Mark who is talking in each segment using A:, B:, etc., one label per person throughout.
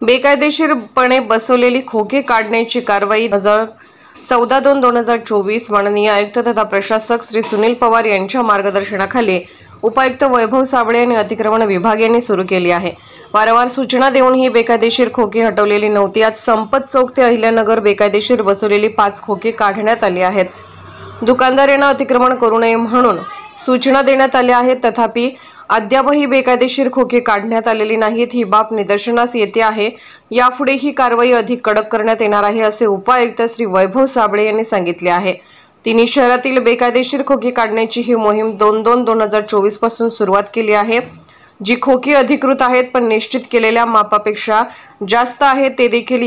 A: बेकायदेशीरपणे बसवलेली खोके काढण्याची कारवाई 14/2/2024 माननीय आयुक्त तथा प्रशासक श्री सुनील पवार यांच्या मार्गदर्शनाखाली उपायुक्त वैभव साबळे आणि अतिक्रमण विभाग यांनी सुरू केली आहे। वारंवार सूचना देऊनही बेकायदेशीर खोके हटवलेली नव्हती। आज संपत चौक ते अहिल्यानगर बेकायदेशीर बसवलेली 5 खोके काढण्यात आली आहेत। दुकानदार यांना अतिक्रमण करू नये म्हणून सूचना देण्यात आल्या आहेत, तथापि अद्यापही बेकायदेशीर खोके काढण्यात आलेली नाहीत। ही बाब निदर्शनास येते आहे। यापुढे ही कारवाई अधिक कडक करण्यात येणार आहे, असे उपायुक्त श्री वैभव साबळे यांनी सांगितले आहे। तिन्ही शहरातील बेकायदेशीर खोके काढण्याची ही मोहीम 2/2/2024 पासून सुरुवात केली आहे। जी खोके अधिकृत आहेत पण निश्चित केलेल्या मापापेक्षा जास्त आहेत ते देखील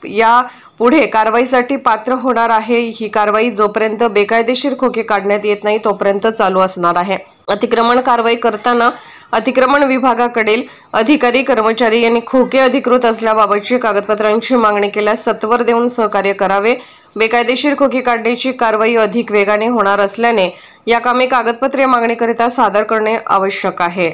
A: या पुढे कारवाईसाठी पात्र होणार आहे। ही कारवाई जोपर्यंत बेकायदेशीर खोके काढण्यात येत नाही तोपर्यंत चालू असणार आहे। अतिक्रमण कारवाई करताना अतिक्रमण विभागाकडील अधिकारी कर्मचारी यांनी खोके अधिकृत असल्याबाबतची कागदपत्रांची मागणी केल्यास सत्वर देऊन सहकार्य करावे। बेकायदेशीर खोके काढण्याची कारवाई अधिक वेगाने होणार असल्याने या कामे कागदपत्रे मागणीकरिता सादर करणे आवश्यक आहे।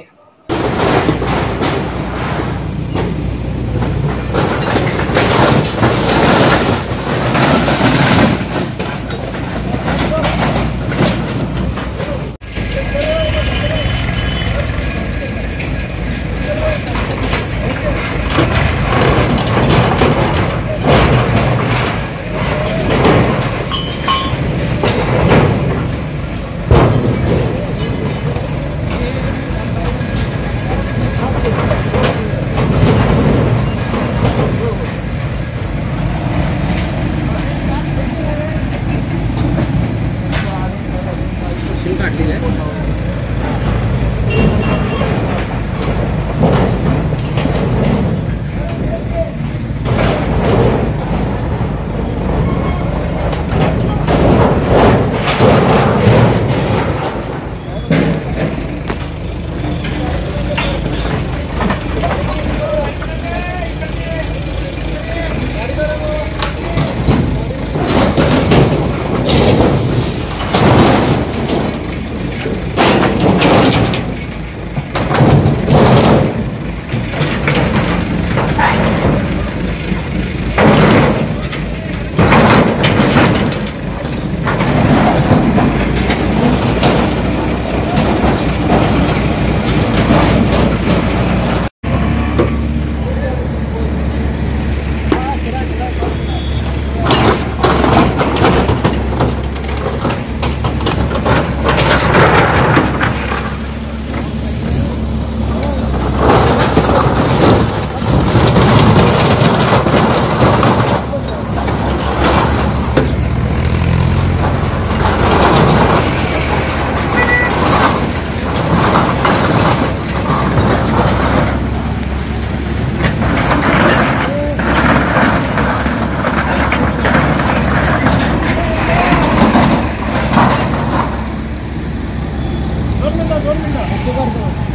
B: दोन मिनिटं